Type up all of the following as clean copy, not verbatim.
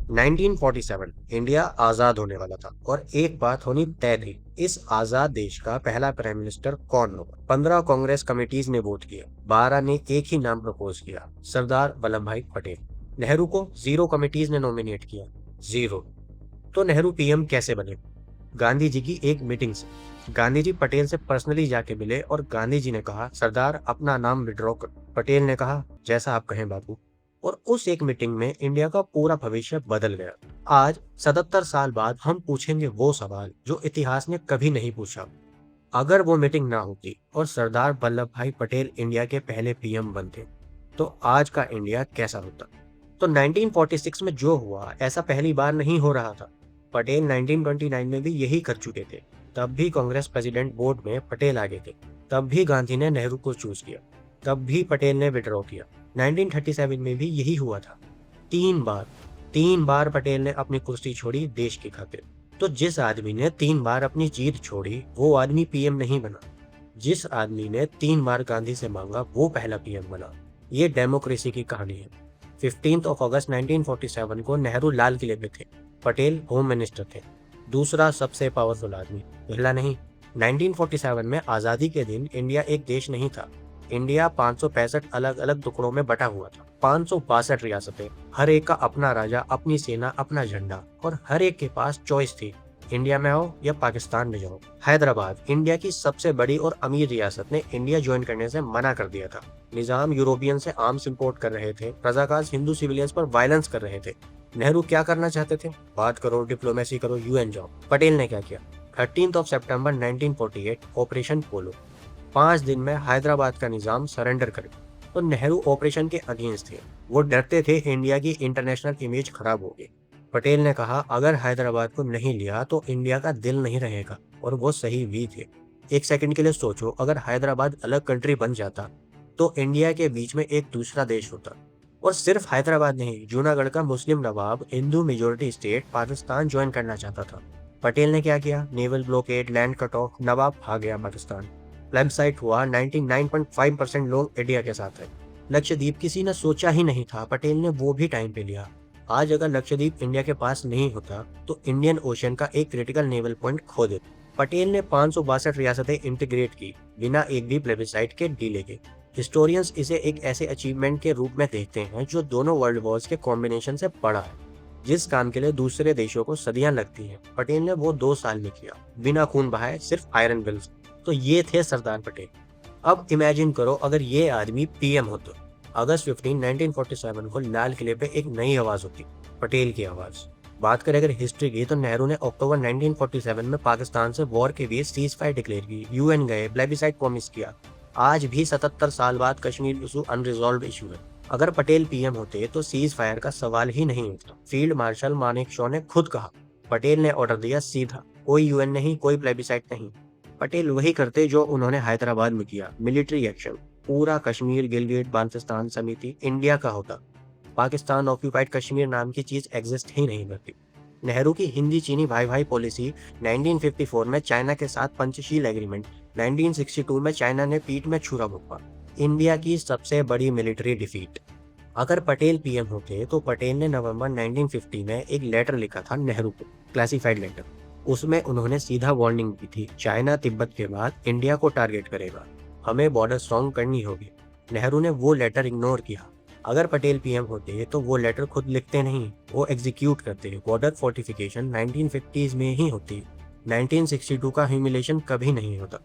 1947 India आजाद होने वाला था और एक बात होनी तय थी, इस आजाद देश का पहला प्राइम मिनिस्टर कौन होगा। 15 कांग्रेस कमिटीज ने वोट किया, 12 ने एक ही नाम प्रपोज किया, सरदार वल्लभ भाई पटेल। नेहरू को 0 कमिटीज ने नॉमिनेट किया, 0। तो नेहरू पीएम कैसे बने? गांधी जी की एक मीटिंग से। गांधी जी पटेल से पर्सनली जाके मिले और गांधी जी ने कहा, सरदार अपना नाम विड्रॉ कर। पटेल ने कहा, जैसा आप कहें बाबू। और उस एक मीटिंग में इंडिया का पूरा भविष्य बदल गया। आज 77 साल बाद हम पूछेंगे वो सवाल जो इतिहास ने कभी नहीं पूछा। अगर वो मीटिंग ना होती और सरदार वल्लभ भाई पटेल इंडिया के पहले पीएम बनते, तो आज का इंडिया कैसा होता? तो 1946 में जो हुआ, ऐसा पहली बार नहीं हो रहा था। पटेल 1929 में भी यही कर चुके थे। तब भी कांग्रेस प्रेसिडेंट बोर्ड में पटेल आगे थे। तब भी गांधी ने नेहरू को चूज किया। तब भी पटेल ने विड्रॉ किया। 1937 में भी यही हुआ था। 3 बार, 3 बार पटेल ने अपनी कुर्सी छोड़ी देश की खातिर। तो जिस आदमी ने 3 बार अपनी जीत छोड़ी, वो आदमी पीएम नहीं बना। जिस आदमी ने 3 बार गांधी से मांगा, वो पहला पीएम बना। ये डेमोक्रेसी की कहानी है। 15 अगस्त 1947 को नेहरू लाल किले पे थे। पटेल होम मिनिस्टर थे। दूसरा सबसे पावरफुल आदमी, पहला नहीं। 1947 में आजादी के दिन इंडिया एक देश नहीं था। इंडिया 565 अलग अलग टुकड़ों में बटा हुआ था। 562 रियासतें, हर एक का अपना राजा, अपनी सेना, अपना झंडा, और हर एक के पास चॉइस थी, इंडिया में आओ या पाकिस्तान में जाओ। हैदराबाद, इंडिया की सबसे बड़ी और अमीर रियासत, ने इंडिया ज्वाइन करने से मना कर दिया था। निजाम यूरोपियन से आर्म्स इंपोर्ट कर रहे थे। रजाकार हिंदू सिविलियंस पर वायलेंस कर रहे थे। नेहरू क्या करना चाहते थे? बात करो, डिप्लोमेसी करो, यूएन जाओ। पटेल ने क्या किया? 13 सितंबर 1948 ऑपरेशन पोलो। 5 दिन में हैदराबाद का निजाम सरेंडर कर गया। तो नेहरू ऑपरेशन के अगेंस्ट थे। वो डरते थे इंडिया की इंटरनेशनल इमेज खराब होगी। पटेल ने कहा, अगर हैदराबाद को नहीं लिया तो इंडिया का दिल नहीं रहेगा, और वो सही भी थे। एक सेकंड के लिए सोचो, अगर हैदराबाद अलग कंट्री बन जाता तो इंडिया के बीच में एक दूसरा देश होता। और सिर्फ हैदराबाद नहीं, जूनागढ़ का मुस्लिम नवाब Hindu majority state Pakistan join करना चाहता था। पटेल ने क्या किया? Naval blockade, land cut off, नवाब भाग गया पाकिस्तान। प्लेबसाइट हुआ, 99.5% लोग इंडिया के साथ है। लक्षद्वीप किसी ने सोचा ही नहीं था, पटेल ने वो भी टाइम पे लिया। आज अगर लक्षद्वीप इंडिया के पास नहीं होता तो इंडियन ओशन का एक क्रिटिकल नेवल पॉइंट खो देता। पटेल ने 562 रियासतें इंटीग्रेट की बिना एक भी प्लेबिसाइट के डीले के। हिस्टोरियंस इसे एक ऐसे अचीवमेंट के रूप में देखते हैं जो दोनों वर्ल्ड वॉर्स के कॉम्बिनेशन से बड़ा है। जिस काम के लिए दूसरे देशों को सदियां लगती हैं, पटेल ने वो 2 साल में किया, बिना खून बहाए, सिर्फ आयरन विल्स। तो ये थे सरदार पटेल। अब इमेजिन करो, अगर ये आदमी पीएम होते। अगस्त 15, 1947 को लाल किले पे एक नई आवाज होती, पटेल की आवाज। बात करें अगर हिस्ट्री की, तो नेहरू ने अक्टूबर 1947 में पाकिस्तान से वॉर के बीच सीज फायर डिक्लेयर की, यूएन गए, प्लेबिसाइट प्रॉमिस किया। आज भी 77 साल बाद कश्मीर इशू अनरिजॉल्व इशू है। अगर पटेल पीएम होते तो सीज फायर का सवाल ही नहीं उठता। फील्ड मार्शल मानेकशॉ ने खुद कहा, पटेल ने ऑर्डर दिया सीधा, कोई यूएन नहीं, कोई प्लेबिसाइट नहीं। पटेल वही करते जो उन्होंने हैदराबाद में किया, मिलिट्री एक्शन। पूरा कश्मीर, गिलगिट बाल्टिस्तान समिति इंडिया का होता। पाकिस्तान ऑक्यूपाइड कश्मीर नाम की चीज एग्जिस्ट ही नहीं करती। नेहरू की हिंदी चीनी भाई भाई पॉलिसी, 1954 में चाइना के साथ पंचशील एग्रीमेंट, 1962 में चाइना ने पीठ में छुरा भोंका, इंडिया की सबसे बड़ी मिलिट्री डिफीट। अगर पटेल पीएम होते तो पटेल ने नवंबर 1950 में एक लेटर लिखा था नेहरू को, क्लासिफाइड लेटर। उसमें उन्होंने सीधा वार्निंग दी थी, चाइना तिब्बत के बाद इंडिया को टारगेट करेगा, हमें बॉर्डर स्ट्रॉन्ग करनी होगी। नेहरू ने वो लेटर इग्नोर किया। अगर पटेल पीएम होते तो वो लेटर खुद लिखते नहीं, वो एग्जीक्यूट करते। बॉर्डर फोर्टिफिकेशन 1950s में ही होती, 1962 का ह्यूमिलेशन कभी नहीं होता।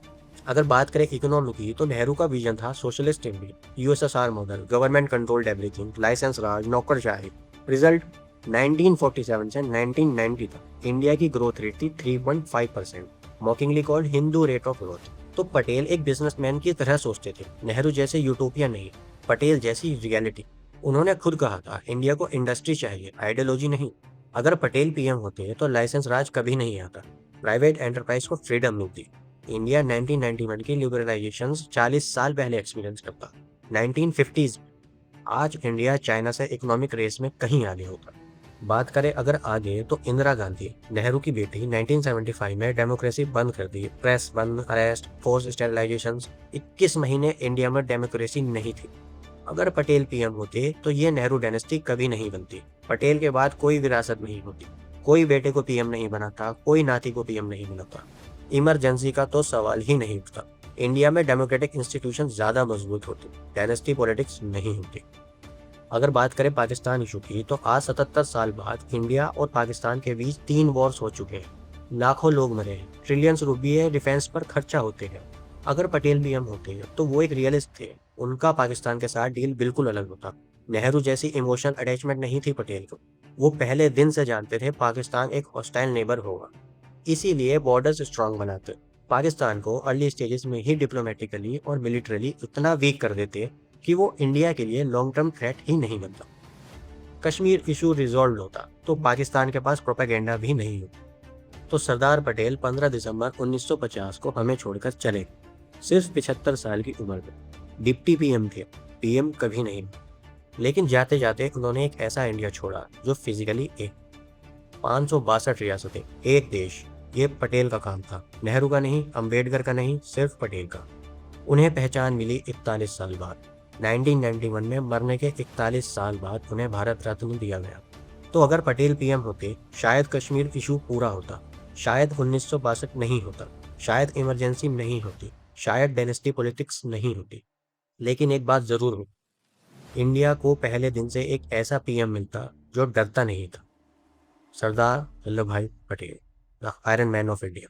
अगर बात करें इकोनॉमी की, तो नेहरू का विजन था socialist India, USSR model, government controlled everything, licence raj, नौकरशाही। रिजल्ट 1947 से 1990 तक इंडिया की ग्रोथ रेट थी 3.5%, mockingly called Hindu rate of growth. तो पटेल एक बिजनेसमैन की तरह सोचते थे, नेहरू जैसे यूटोपिया नहीं, पटेल जैसी रियलिटी। उन्होंने खुद कहा था, इंडिया को इंडस्ट्री चाहिए, आइडियोलॉजी नहीं। अगर पटेल पीएम होते तो लाइसेंस राज कभी नहीं आता, प्राइवेट एंटरप्राइज को फ्रीडम मिलती। इंडिया 1991 की लिबरलाइजेशन 40 साल पहले एक्सपीरियंस करता, 1950s। आज इंडिया चाइना से इकोनॉमिक रेस में कहीं आगे होता। बात करें अगर आगे, तो इंदिरा गांधी, नेहरू की बेटी, 1975 में डेमोक्रेसी बंद कर दी, प्रेस बंद, अरेस्ट, फोर्स स्टेरिलाइजेशन। 21 महीने इंडिया में डेमोक्रेसी नहीं थी। अगर पटेल पीएम होते तो ये नेहरू डायनेस्टी कभी नहीं बनती। पटेल के बाद कोई विरासत नहीं होती, कोई बेटे को पीएम नहीं बनाता, कोई नाती को पीएम नहीं बनाता। इमरजेंसी का तो सवाल ही नहीं उठता। इंडिया में डेमोक्रेटिक इंस्टीट्यूशन ज्यादा मजबूत होते, डायनेस्टी पॉलिटिक्स नहीं होती। अगर बात करें पाकिस्तान इशू की, तो आज 77 साल बाद इंडिया और पाकिस्तान के बीच 3 वॉर्स हो चुके हैं, लाखों लोग मरे हैं, ट्रिलियंस रुपये डिफेंस पर खर्चा होते हैं। अगर पटेल पीएम होते हैं तो वो एक रियलिस्ट थे, उनका पाकिस्तान के साथ डील बिल्कुल अलग होता। नेहरू जैसी इमोशनल अटैचमेंट नहीं थी पटेल को। वो पहले दिन से जानते थे पाकिस्तान एक हॉस्टाइल नेबर होगा, इसीलिए बॉर्डर्स स्ट्रांग बनाते, पाकिस्तान को अर्ली स्टेजेस में ही डिप्लोमेटिकली और मिलिट्रली इतना वीक कर देते कि वो इंडिया के लिए लॉन्ग टर्म थ्रेट ही नहीं बनता। कश्मीर इशू रिजॉल्व होता तो पाकिस्तान के पास प्रोपेगेंडा भी नहीं होता। तो सरदार पटेल 15 दिसंबर 1950 को हमें छोड़कर चले, सिर्फ 75 साल की उम्र में। डिप्टी पीएम थे, पीएम कभी नहीं। लेकिन जाते जाते उन्होंने एक ऐसा इंडिया छोड़ा जो फिजिकली एक 562 रियासतें, एक देश, ये पटेल का काम था। नेहरू का नहीं, अंबेडकर का नहीं, सिर्फ पटेल का। उन्हें पहचान मिली 41 साल बाद। 1991 में मरने के 41 साल बाद उन्हें भारत रत्न दिया गया। तो अगर पटेल पीएम होते, शायद कश्मीर इशू पूरा होता, शायद 1962 नहीं होता, शायद इमरजेंसी नहीं होती, शायद डायनेस्टी पॉलिटिक्स नहीं होती। लेकिन एक बात जरूर हो, इंडिया को पहले दिन से एक ऐसा पीएम मिलता जो डरता नहीं था। सरदार वल्लभ भाई Patel, the iron man of India.